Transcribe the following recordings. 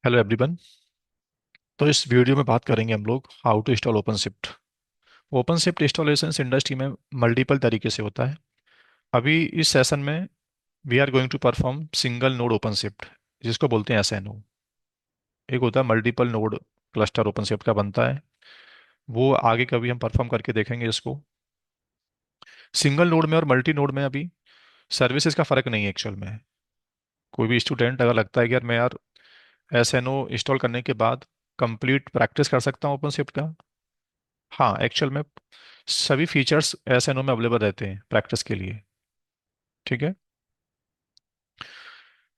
Hello everyone. तो इस video में बात करेंगे हम लोग how to install OpenShift. OpenShift installation industry में मल्टीपल तरीके से होता है। अभी इस सेशन में we are going to perform single node OpenShift, जिसको बोलते हैं एसएनओ। एक होता है मल्टीपल नोड क्लस्टर ओपनशिफ्ट का बनता है, वो आगे कभी हम परफॉर्म करके देखेंगे इसको। सिंगल नोड में और मल्टी नोड में अभी सर्विसेज का फर्क नहीं है एक्चुअल में। कोई भी स्टूडेंट अगर लगता है कि यार मैं यार एसएनओ इंस्टॉल करने के बाद कंप्लीट प्रैक्टिस कर सकता हूँ ओपनशिफ्ट का, हाँ एक्चुअल में सभी फीचर्स एसएनओ में अवेलेबल रहते हैं प्रैक्टिस के लिए। ठीक है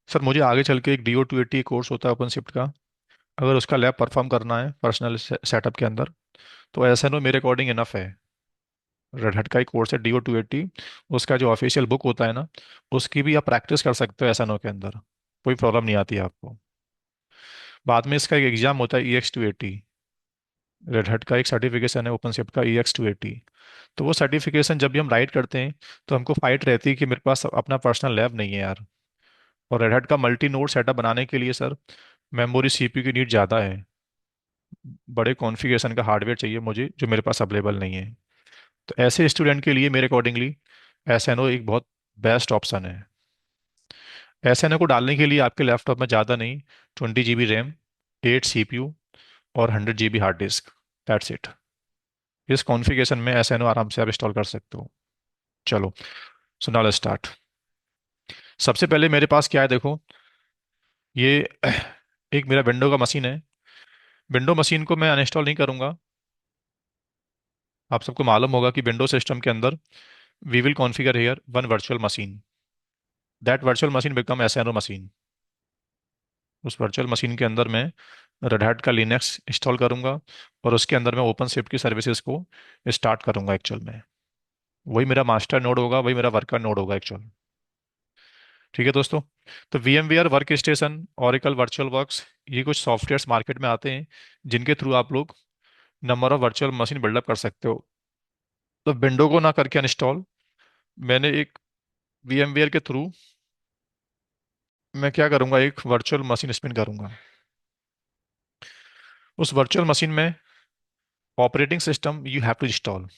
सर, मुझे आगे चल के एक DO 280 कोर्स होता है ओपनशिफ्ट का, अगर उसका लैब परफॉर्म करना है पर्सनल सेटअप के अंदर, तो एसएनओ मेरे अकॉर्डिंग इनफ है। रेड हैट का एक कोर्स है DO 280, उसका जो ऑफिशियल बुक होता है ना, उसकी भी आप प्रैक्टिस कर सकते हो एसएनओ के अंदर, कोई प्रॉब्लम नहीं आती है आपको। बाद में इसका एक एग्जाम होता है EX 280। रेड हैट का एक सर्टिफिकेशन है ओपनशिफ्ट का EX 280। तो वो सर्टिफिकेशन जब भी हम राइट करते हैं, तो हमको फाइट रहती है कि मेरे पास अपना पर्सनल लैब नहीं है यार। और रेड हैट का मल्टी नोड सेटअप बनाने के लिए सर मेमोरी CPU की नीड ज़्यादा है, बड़े कॉन्फ़िगरेशन का हार्डवेयर चाहिए मुझे जो मेरे पास अवेलेबल नहीं है। तो ऐसे स्टूडेंट के लिए मेरे अकॉर्डिंगली एसएनओ एक बहुत बेस्ट ऑप्शन है। एसएनओ को डालने के लिए आपके लैपटॉप में ज़्यादा नहीं, 20 GB रैम, 8 CPU और 100 GB hard disk, that's it. इस कॉन्फ़िगरेशन में एसएनओ आराम से आप इंस्टॉल कर सकते हो। चलो, सो नाउ लेट्स स्टार्ट। सबसे पहले मेरे पास क्या है देखो, ये एक मेरा विंडो का मशीन है। विंडो मशीन को मैं अनइंस्टॉल नहीं करूंगा। आप सबको मालूम होगा कि विंडो सिस्टम के अंदर we will configure here one virtual machine, that virtual machine become SNO machine. उस वर्चुअल मशीन के अंदर मैं रेड हैट का लिनक्स इंस्टॉल करूंगा, और उसके अंदर मैं ओपन शिफ्ट की सर्विसेज को स्टार्ट करूंगा एक्चुअल में। वही मेरा मास्टर नोड होगा, वही मेरा वर्कर नोड होगा एक्चुअल। ठीक है दोस्तों। तो VMware work station, Oracle virtual works, ये कुछ सॉफ्टवेयर्स मार्केट में आते हैं जिनके थ्रू आप लोग number of virtual machine build up कर सकते हो। तो विंडो को ना करके अनइंस्टॉल, मैंने एक VMware के थ्रू मैं क्या करूंगा, एक वर्चुअल मशीन स्पिन करूंगा। उस वर्चुअल मशीन में operating system you have to install.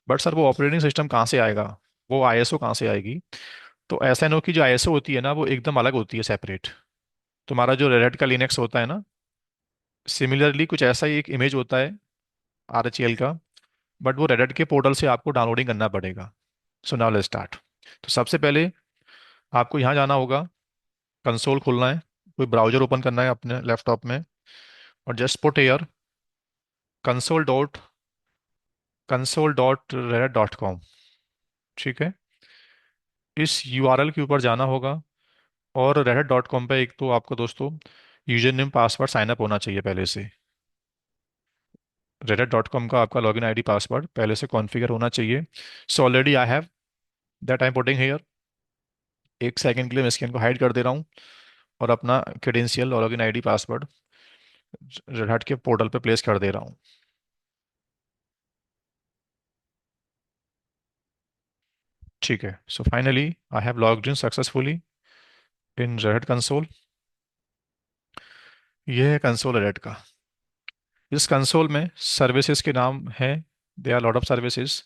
But sir वो ऑपरेटिंग सिस्टम कहाँ से आएगा, वो ISO कहाँ से आएगी? तो एसएनओ की जो ISO होती है ना, वो एकदम अलग होती है, सेपरेट। तुम्हारा जो रेड का लिनक्स होता है ना, सिमिलरली कुछ ऐसा ही एक इमेज होता है RHEL का, बट वो रेड के पोर्टल से आपको डाउनलोडिंग करना पड़ेगा। So now let's start. तो सबसे पहले आपको यहाँ जाना होगा, कंसोल खोलना है, कोई ब्राउजर ओपन करना है अपने लैपटॉप में, और just put here console console.reddit.com। ठीक है, इस URL के ऊपर जाना होगा, और reddit.com पे एक तो आपको दोस्तों user name password sign up होना चाहिए पहले से। reddit.com का आपका लॉगिन ID पासवर्ड पहले से कॉन्फ़िगर होना चाहिए। So already I have that, I am putting here. एक सेकंड के लिए मैं स्क्रीन को हाइड कर दे रहा हूँ, और अपना क्रेडेंशियल और login ID password red hat के पोर्टल पे प्लेस कर दे रहा हूँ। ठीक है, so finally I have logged in successfully in red hat console. ये है कंसोल रेड का। इस कंसोल में सर्विसेज के नाम हैं, they are lot of services,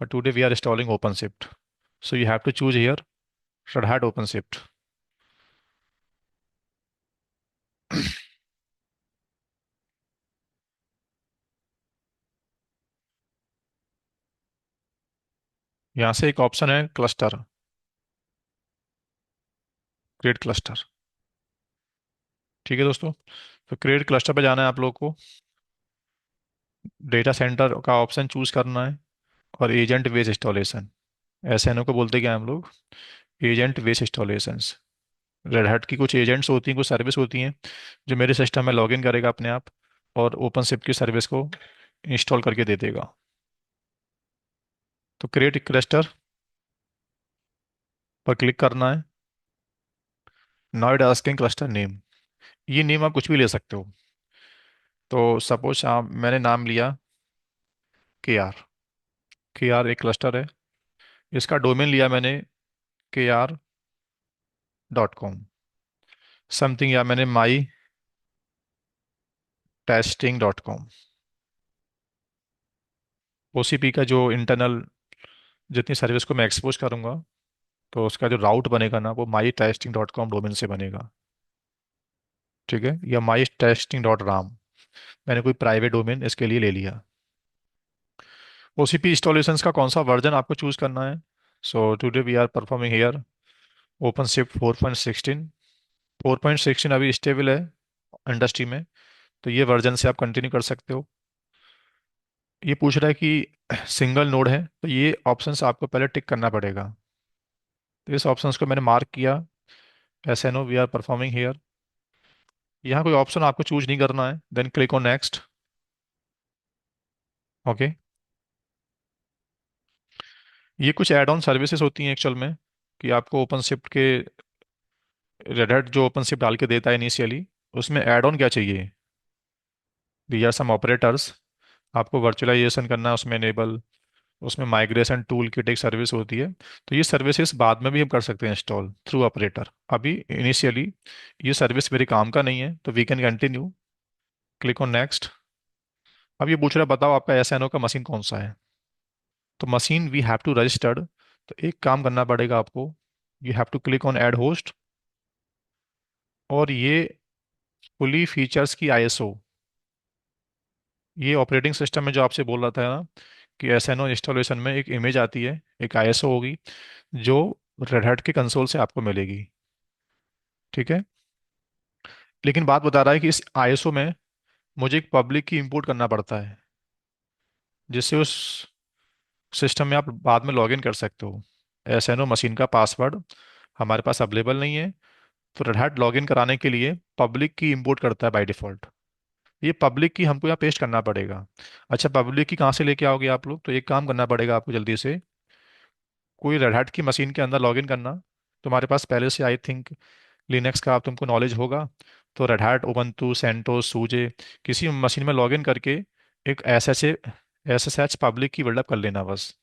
but today we are installing OpenShift। So you have to choose here Red Hat OpenShift। यहाँ से एक ऑप्शन है क्लस्टर, क्रिएट क्लस्टर। ठीक है दोस्तों, तो क्रिएट क्लस्टर पे जाना है आप लोग को, डेटा सेंटर का ऑप्शन चूज करना है, और एजेंट बेस्ड इंस्टॉलेशन, SNO को बोलते क्या हैं हम लोग, agent based installations. Red hat की कुछ एजेंट्स होती हैं, कुछ सर्विस होती हैं जो मेरे सिस्टम में लॉगिन करेगा अपने आप, और ओपन शिफ्ट की सर्विस को इंस्टॉल करके दे देगा। तो क्रिएट क्लस्टर पर क्लिक करना है। Now it asking cluster name, ये नेम आप कुछ भी ले सकते हो। तो सपोज आप, मैंने नाम लिया के आर एक क्लस्टर है, इसका डोमेन लिया मैंने KR.com। समथिंग, या मैंने माई टेस्टिंग डॉट कॉम, ओसीपी का जो इंटरनल जितनी सर्विस को मैं एक्सपोज करूंगा, तो उसका जो राउट बनेगा ना, वो माई टेस्टिंग डॉट कॉम डोमेन से बनेगा। ठीक है, या माई टेस्टिंग डॉट राम, मैंने कोई प्राइवेट डोमेन इसके लिए ले लिया। ओसीपी इंस्टॉलेशंस का कौन सा वर्जन आपको चूज करना है? So today we are performing here OpenShift 4.16। 4.16 अभी स्टेबल है इंडस्ट्री में, तो ये वर्जन से आप कंटिन्यू कर सकते हो। ये पूछ रहा है कि सिंगल नोड है, तो ये ऑप्शंस आपको पहले टिक करना पड़ेगा। तो इस ऑप्शंस को मैंने मार्क किया, S N O we are performing here. यहाँ कोई ऑप्शन आपको चूज नहीं करना है, then click on next. Okay, ये कुछ एड ऑन सर्विसेज होती हैं एक्चुअल में, कि आपको ओपन शिफ्ट के रेड हैट जो ओपन शिफ्ट डाल के देता है इनिशियली, उसमें एड ऑन क्या चाहिए? दी आर सम ऑपरेटर्स, आपको वर्चुअलाइजेशन करना है उसमें इनेबल, उसमें माइग्रेशन टूल किट एक सर्विस होती है। तो ये सर्विसेज बाद में भी हम कर सकते हैं इंस्टॉल थ्रू ऑपरेटर, अभी इनिशियली ये सर्विस मेरे काम का नहीं है, तो we can continue. Click on next. अब ये पूछ रहा है बताओ आपका एसएनओ का मशीन कौन सा है। तो machine we have to registered, तो एक काम करना पड़ेगा आपको, you have to click on add host, और ये फुली फीचर्स की आईएसओ, ये ऑपरेटिंग सिस्टम में जो आपसे बोल रहा था ना कि एसएनओ इंस्टॉलेशन में एक इमेज आती है, एक आईएसओ होगी, जो रेड हैट के कंसोल से आपको मिलेगी। ठीक है, लेकिन बात बता रहा है कि इस आईएसओ में मुझे एक पब्लिक की इंपोर्ट करना पड़ता है, जिससे उस सिस्टम में आप बाद में लॉगिन कर सकते हो। एसएनओ मशीन का पासवर्ड हमारे पास अवेलेबल नहीं है, तो रेड हैट लॉगिन कराने के लिए पब्लिक की इंपोर्ट करता है बाय डिफॉल्ट। ये पब्लिक की हमको यहाँ पेस्ट करना पड़ेगा। अच्छा, पब्लिक की कहाँ से लेके आओगे आप लोग? तो एक काम करना पड़ेगा आपको जल्दी से, कोई रेड हैट की मशीन के अंदर लॉगिन करना। तुम्हारे पास पहले से आई थिंक लिनक्स का आप तुमको नॉलेज होगा, तो रेड हैट, उबंटू, सेंटोस, सूजे, किसी मशीन में लॉगिन करके एक एस एस एच पब्लिक की बिल्डअप कर लेना बस।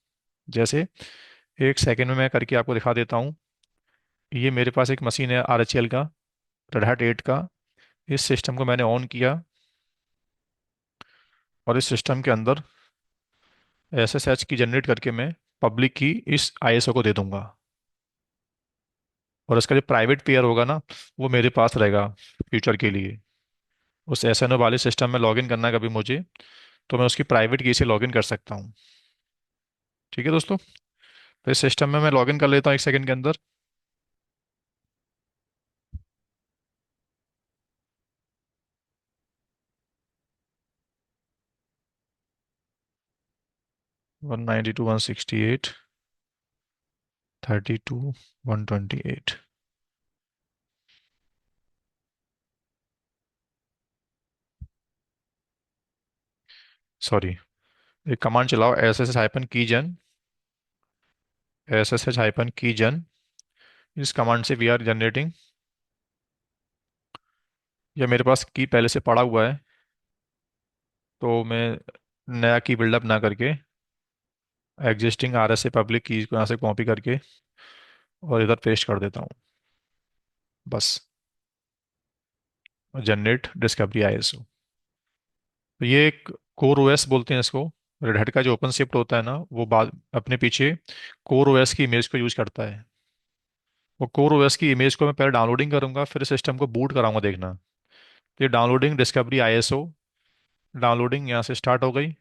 जैसे एक सेकंड में मैं करके आपको दिखा देता हूँ। ये मेरे पास एक मशीन है RHEL का, रेड हैट 8 का। इस सिस्टम को मैंने ऑन किया, और इस सिस्टम के अंदर SSH की जनरेट करके मैं पब्लिक की इस ISO को दे दूंगा, और इसका जो प्राइवेट पेयर होगा ना, वो मेरे पास रहेगा फ्यूचर के लिए। उस SNO वाले सिस्टम में लॉगिन करना है कभी मुझे, तो मैं उसकी प्राइवेट की से लॉगिन कर सकता हूँ। ठीक है दोस्तों, तो इस सिस्टम में मैं लॉगिन कर लेता हूँ एक सेकंड के अंदर। 192.168, 32, 128। सॉरी, एक कमांड चलाओ, एस एस एच हाइपन की जन। इस कमांड से वी आर जनरेटिंग, या मेरे पास की पहले से पड़ा हुआ है, तो मैं नया की बिल्डअप ना करके एग्जिस्टिंग RSA पब्लिक की को यहाँ से कॉपी करके और इधर पेस्ट कर देता हूँ बस। जनरेट डिस्कवरी ISO, तो ये एक कोर ओएस बोलते हैं इसको। रेड हैट का जो ओपन शिफ्ट होता है ना, वो बाद अपने पीछे कोर ओएस की इमेज को यूज करता है। वो कोर ओएस की इमेज को मैं पहले डाउनलोडिंग करूंगा, फिर सिस्टम को बूट कराऊंगा, देखना। तो ये डाउनलोडिंग डिस्कवरी ISO, डाउनलोडिंग यहाँ से स्टार्ट हो गई।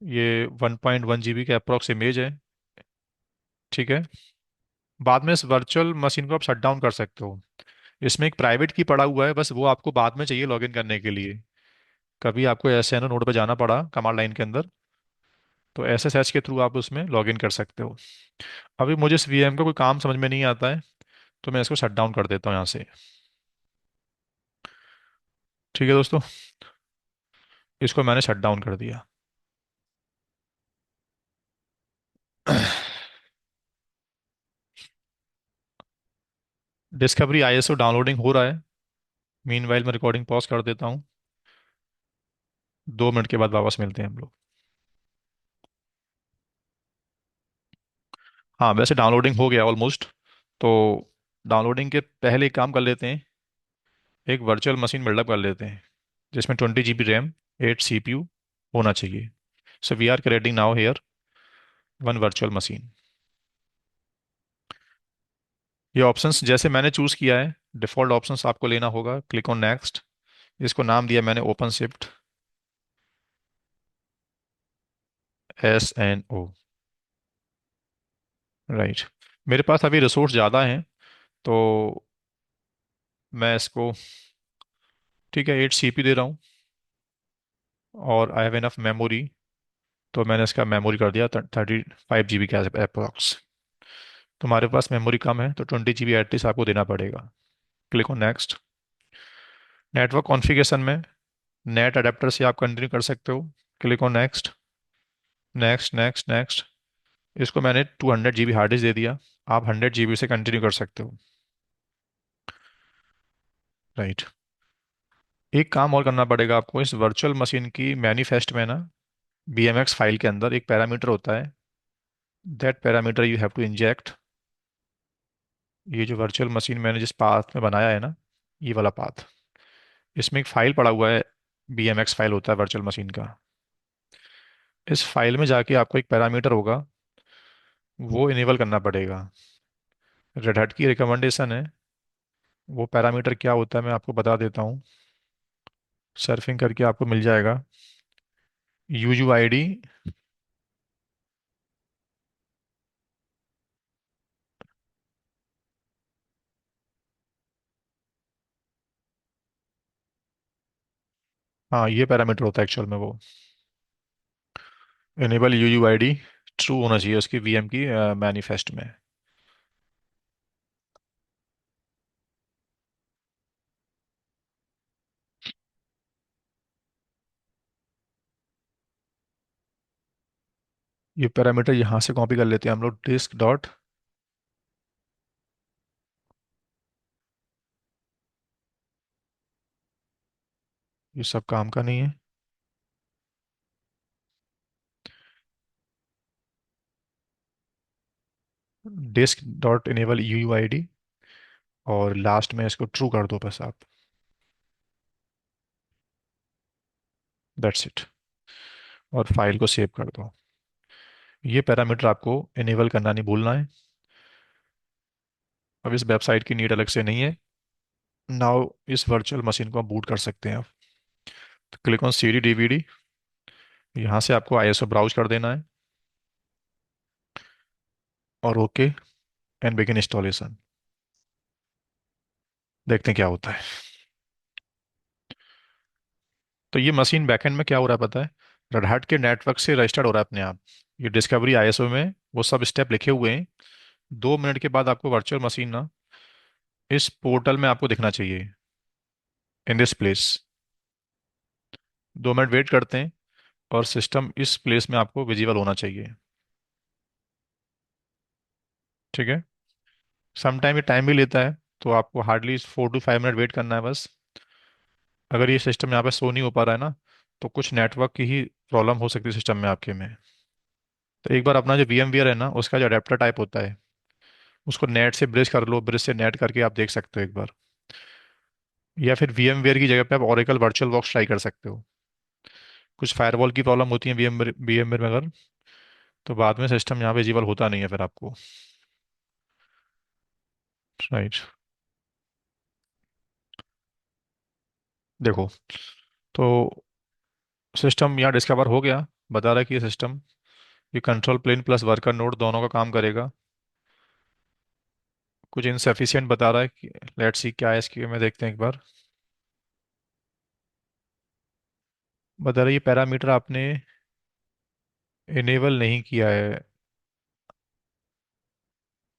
ये 1.1 GB का अप्रॉक्स इमेज है। ठीक है, बाद में इस वर्चुअल मशीन को आप शट डाउन कर सकते हो। इसमें एक प्राइवेट की पड़ा हुआ है, बस वो आपको बाद में चाहिए लॉगिन करने के लिए। कभी आपको SNO नोड पे जाना पड़ा कमांड लाइन के अंदर, तो SSH के थ्रू आप उसमें लॉगिन कर सकते हो। अभी मुझे इस VM का कोई काम समझ में नहीं आता है, तो मैं इसको शट डाउन कर देता हूँ यहाँ से। ठीक है दोस्तों, इसको मैंने शट डाउन कर दिया। डिस्कवरी ISO डाउनलोडिंग हो रहा है। मीनवाइल मैं रिकॉर्डिंग पॉज कर देता हूँ। 2 मिनट के बाद वापस मिलते हैं हम लोग। हाँ, वैसे डाउनलोडिंग हो गया ऑलमोस्ट। तो डाउनलोडिंग के पहले एक काम कर लेते हैं, एक वर्चुअल मशीन बिल्डअप कर लेते हैं जिसमें 20 GB रैम, 8 CPU होना चाहिए। So we are creating now here one virtual machine. ये ऑप्शंस जैसे मैंने चूज किया है, डिफॉल्ट ऑप्शंस आपको लेना होगा। Click on next. इसको नाम दिया मैंने ओपन शिफ्ट SNO। राइट। मेरे पास अभी रिसोर्स ज़्यादा हैं, तो मैं इसको, ठीक है, 8 CPU दे रहा हूँ, और आई हैव इनफ मेमोरी, तो मैंने इसका मेमोरी कर दिया 35 GB का अप्रॉक्स। तुम्हारे पास मेमोरी कम है तो 20 GB एटलीस्ट आपको देना पड़ेगा। Click on next. Network configuration में नेट अडेप्टर से आप कंटिन्यू कर सकते हो। Click on next, next next next. इसको मैंने 200 GB हार्ड डिस्क दे दिया। आप 100 GB से कंटिन्यू कर सकते हो। राइट। एक काम और करना पड़ेगा आपको, इस वर्चुअल मशीन की मैनिफेस्ट में ना, BMX फाइल के अंदर एक पैरामीटर होता है। That parameter you have to inject. ये जो वर्चुअल मशीन मैंने जिस पाथ में बनाया है ना, ये वाला पाथ, इसमें एक फाइल पड़ा हुआ है, BMX फाइल होता है वर्चुअल मशीन का। इस फाइल में जाके आपको एक पैरामीटर होगा, वो इनेबल करना पड़ेगा। रेड हैट की रिकमेंडेशन है। वो पैरामीटर क्या होता है मैं आपको बता देता हूँ। सर्फिंग करके आपको मिल जाएगा। UUID। हाँ, ये पैरामीटर होता है एक्चुअल में वो। इनेबल UUID ट्रू होना चाहिए उसकी VM की मैनिफेस्ट में। ये पैरामीटर यहाँ से कॉपी कर लेते हैं हम लोग, डिस्क डॉट, ये सब काम का नहीं है, डिस्क डॉट इनेबल UUID, और लास्ट में इसको ट्रू कर दो बस आप। That's it. और फाइल को सेव कर दो। ये पैरामीटर आपको इनेबल करना नहीं भूलना है। अब इस वेबसाइट की नीड अलग से नहीं है। नाउ इस वर्चुअल मशीन को आप बूट कर सकते हैं। आप क्लिक ऑन CD/DVD। यहाँ से आपको ISO ब्राउज कर देना है, और ओके एंड बिगिन इंस्टॉलेशन। देखते हैं क्या होता है। तो ये मशीन बैकएंड में क्या हो रहा है पता है? रेड हैट के नेटवर्क से रजिस्टर्ड हो रहा है अपने आप। ये डिस्कवरी ISO में वो सब स्टेप लिखे हुए हैं। 2 मिनट के बाद आपको वर्चुअल मशीन ना इस पोर्टल में आपको दिखना चाहिए, in this place. 2 minute wait करते हैं, और सिस्टम इस प्लेस में आपको विजिबल होना चाहिए। ठीक है। सम टाइम ये टाइम भी लेता है, तो आपको हार्डली 4 to 5 मिनट वेट करना है बस। अगर ये सिस्टम यहाँ पे शो नहीं हो पा रहा है ना, तो कुछ नेटवर्क की ही प्रॉब्लम हो सकती है सिस्टम में आपके में। तो एक बार अपना जो VMware है ना, उसका जो अडेप्टर टाइप होता है, उसको नेट से ब्रिज कर लो, ब्रिज से नेट करके आप देख सकते हो एक बार। या फिर VMware की जगह पे आप Oracle वर्चुअल बॉक्स ट्राई कर सकते हो। कुछ फायरवॉल की प्रॉब्लम होती है VMware में अगर, तो बाद में सिस्टम यहाँ पे विजिबल होता नहीं है फिर आपको। राइट। देखो, तो सिस्टम यहाँ डिस्कवर हो गया। बता रहा है कि ये सिस्टम, ये control plane plus worker node दोनों का काम करेगा। कुछ इनसफिशियंट बता रहा है कि, लेट्स सी क्या है इसकी में, देखते हैं एक बार। बता रहा है ये पैरामीटर आपने इनेबल नहीं किया है।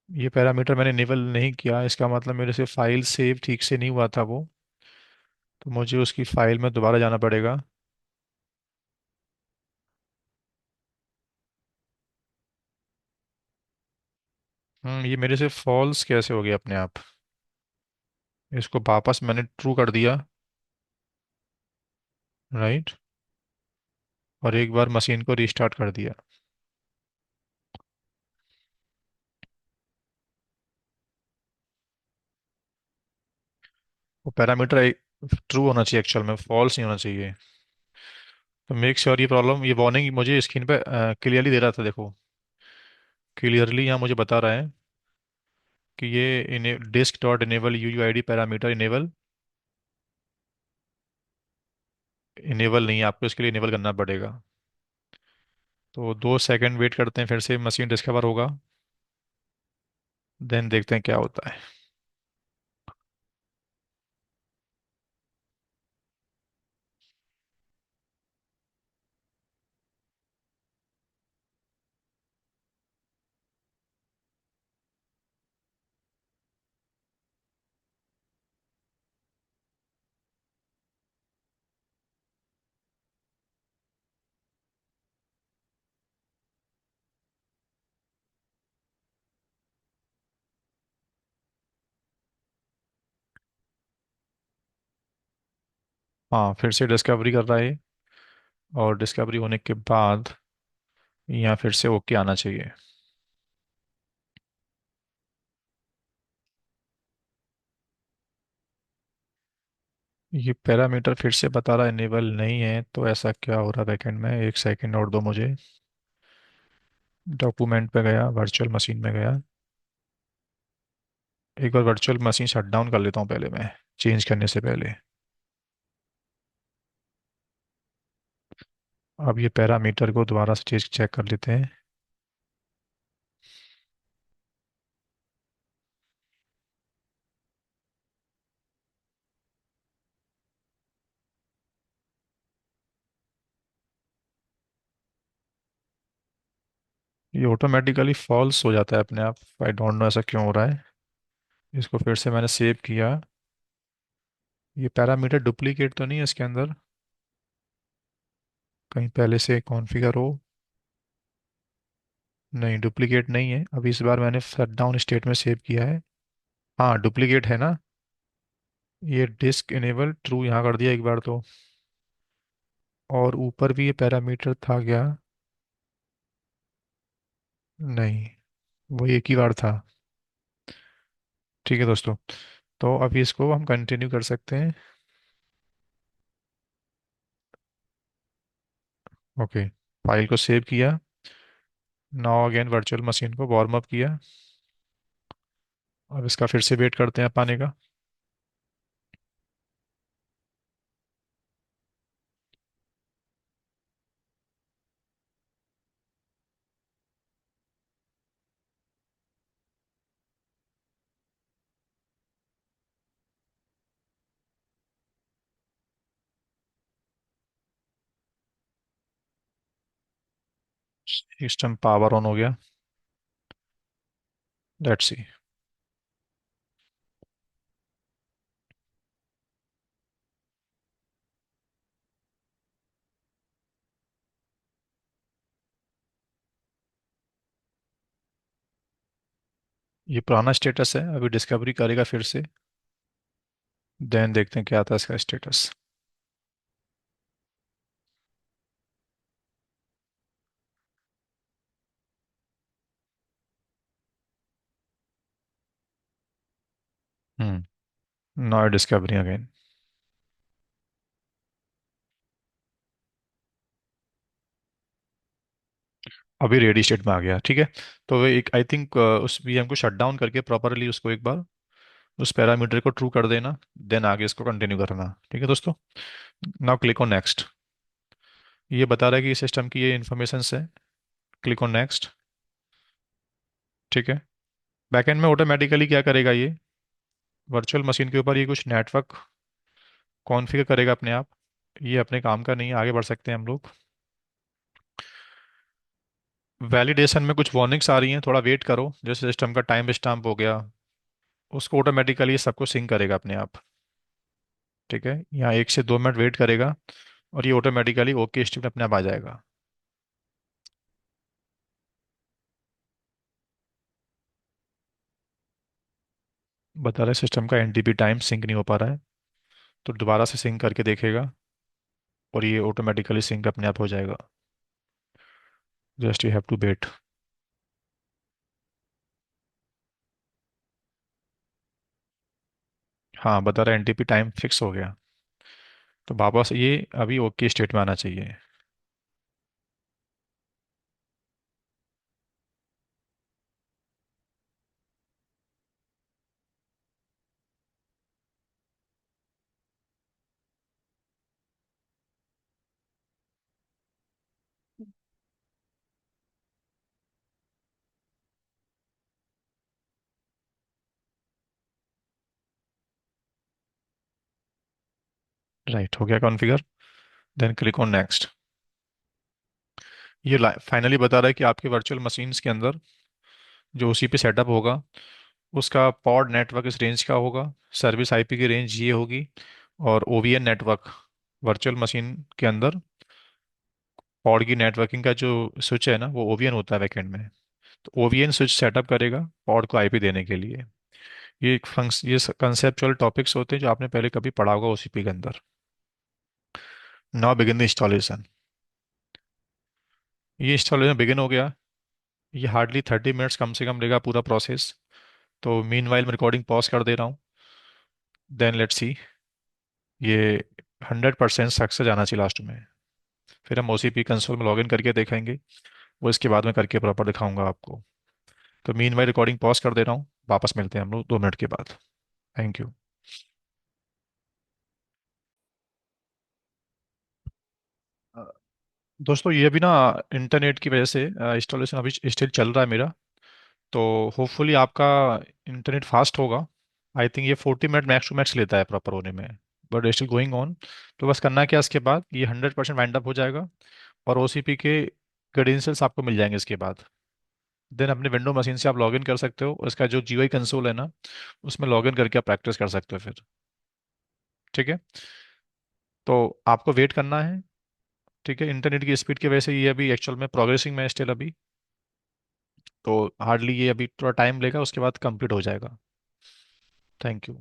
ये पैरामीटर मैंने इनेबल नहीं किया, इसका मतलब मेरे से फाइल सेव ठीक से नहीं हुआ था वो, तो मुझे उसकी फाइल में दोबारा जाना पड़ेगा। ये मेरे से फॉल्स कैसे हो गया अपने आप? इसको वापस मैंने ट्रू कर दिया। राइट। और एक बार मशीन को रीस्टार्ट कर दिया। वो पैरामीटर ट्रू होना चाहिए, एक्चुअल में फॉल्स नहीं होना चाहिए। तो मेक श्योर ये प्रॉब्लम, ये वार्निंग मुझे स्क्रीन पे क्लियरली दे रहा था, देखो क्लियरली यहाँ मुझे बता रहा है कि ये disk dot enable UUID parameter enable, enable नहीं है, आपको इसके लिए इनेबल करना पड़ेगा। तो 2 सेकंड वेट करते हैं, फिर से मशीन डिस्कवर होगा, देन देखते हैं क्या होता है। हाँ, फिर से डिस्कवरी कर रहा है, और डिस्कवरी होने के बाद यहाँ फिर से ओके आना चाहिए। ये पैरामीटर फिर से बता रहा है इनेबल नहीं है, तो ऐसा क्या हो रहा है बैकएंड में, 1 सेकंड और दो मुझे। डॉक्यूमेंट पे गया, वर्चुअल मशीन में गया, एक बार वर्चुअल मशीन शट डाउन कर लेता हूँ पहले मैं, चेंज करने से पहले। अब ये पैरामीटर को दोबारा से चेक चेक कर लेते हैं। ये ऑटोमेटिकली फॉल्स हो जाता है अपने आप, आई डोंट नो ऐसा क्यों हो रहा है। इसको फिर से मैंने सेव किया। ये पैरामीटर डुप्लीकेट तो नहीं है इसके अंदर, कहीं पहले से कॉन्फ़िगर हो। नहीं, डुप्लीकेट नहीं है, अभी इस बार मैंने शट डाउन स्टेट में सेव किया है। हाँ, डुप्लीकेट है ना। ये डिस्क इनेबल ट्रू यहाँ कर दिया एक बार तो, और ऊपर भी ये पैरामीटर था क्या? नहीं, वही एक ही बार था। ठीक है दोस्तों, तो अभी इसको हम कंटिन्यू कर सकते हैं। ओके, फाइल को सेव किया। नाउ अगेन वर्चुअल मशीन को वार्म अप किया। अब इसका फिर से वेट करते हैं पाने का। सिस्टम पावर ऑन हो गया, लेट्स सी। ये पुराना स्टेटस है, अभी डिस्कवरी करेगा फिर से, देन देखते हैं क्या आता है इसका स्टेटस। हम्म, नाउ डिस्कवरी अगेन। अभी रेडी स्टेट में आ गया, ठीक है। तो वो एक आई थिंक उस वीएम को शट डाउन करके प्रॉपरली उसको एक बार उस पैरामीटर को ट्रू कर देना, देन आगे इसको कंटिन्यू करना, ठीक है दोस्तों। Now click on next. ये बता रहा है कि सिस्टम की ये इन्फॉर्मेशन है, क्लिक ऑन नेक्स्ट। ठीक है, बैकएंड में ऑटोमेटिकली क्या करेगा ये, वर्चुअल मशीन के ऊपर ये कुछ नेटवर्क कॉन्फ़िगर करेगा अपने आप। ये अपने काम का नहीं है, आगे बढ़ सकते हैं हम लोग। वैलिडेशन में कुछ वार्निंग्स आ रही हैं, थोड़ा वेट करो, जैसे सिस्टम का टाइम स्टैम्प हो गया, उसको ऑटोमेटिकली सबको सिंक करेगा अपने आप। ठीक है, यहाँ 1 से 2 मिनट वेट करेगा, और ये ऑटोमेटिकली ओके स्टेट में अपने आप आ जाएगा। बता रहे सिस्टम का एनटीपी टाइम सिंक नहीं हो पा रहा है, तो दोबारा से सिंक करके देखेगा, और ये ऑटोमेटिकली सिंक अपने आप हो जाएगा। Just you have to wait. हाँ, बता रहा एनटीपी टाइम फिक्स हो गया। तो वापस ये अभी ओके स्टेट में आना चाहिए। राइट, हो गया configure. Then click on next. ये फाइनली बता रहा है कि आपके वर्चुअल मशीन्स के अंदर जो उसी पे सेटअप होगा, उसका पॉड नेटवर्क इस रेंज का होगा, सर्विस आईपी की रेंज ये होगी, और ओवीएन नेटवर्क वर्चुअल मशीन के अंदर पॉड की नेटवर्किंग का जो स्विच है ना, वो ओवीएन होता है बैकएंड में। तो ओवीएन स्विच सेटअप करेगा पॉड को आईपी देने के लिए। ये कंसेप्चुअल टॉपिक्स होते हैं जो आपने पहले कभी पढ़ा होगा ओसीपी के अंदर। Now begin the installation. ये इंस्टॉलेशन बिगिन हो गया। ये हार्डली 30 मिनट्स कम से कम लेगा पूरा प्रोसेस। तो मीन वाइल मैं रिकॉर्डिंग पॉज कर दे रहा हूँ। Then let's see. ये 100% सक्सेस आना चाहिए लास्ट में। फिर हम ओसीपी कंसोल में लॉगिन करके देखेंगे। वो इसके बाद में करके प्रॉपर दिखाऊंगा आपको। तो मीन वाइल रिकॉर्डिंग पॉज कर दे रहा हूँ, वापस मिलते हैं हम लोग 2 मिनट के बाद। Thank you. दोस्तों, ये अभी ना इंटरनेट की वजह से इंस्टॉलेशन अभी स्टिल चल रहा है मेरा। तो होपफुली आपका इंटरनेट फास्ट होगा। आई थिंक ये 40 मिनट मैक्स टू मैक्स लेता है प्रॉपर होने में। But still going on. तो बस करना क्या है, इसके बाद ये 100% वाइंड अप हो जाएगा। और ओसीपी के क्रेडेंशियल्स आपको मिल जाएंगे इसके बाद। देन अपने विंडो मशीन से आप लॉगिन कर सकते हो, उसका जो जीयूआई कंसोल है ना, उसमें लॉगिन करके आप प्रैक्टिस कर सकते हो फिर। ठीक है। तो आपको वेट करना है। ठीक है, इंटरनेट की स्पीड की वजह से ये अभी एक्चुअल में प्रोग्रेसिंग में स्टिल अभी। तो हार्डली ये अभी थोड़ा टाइम लेगा, उसके बाद कंप्लीट हो जाएगा। Thank you.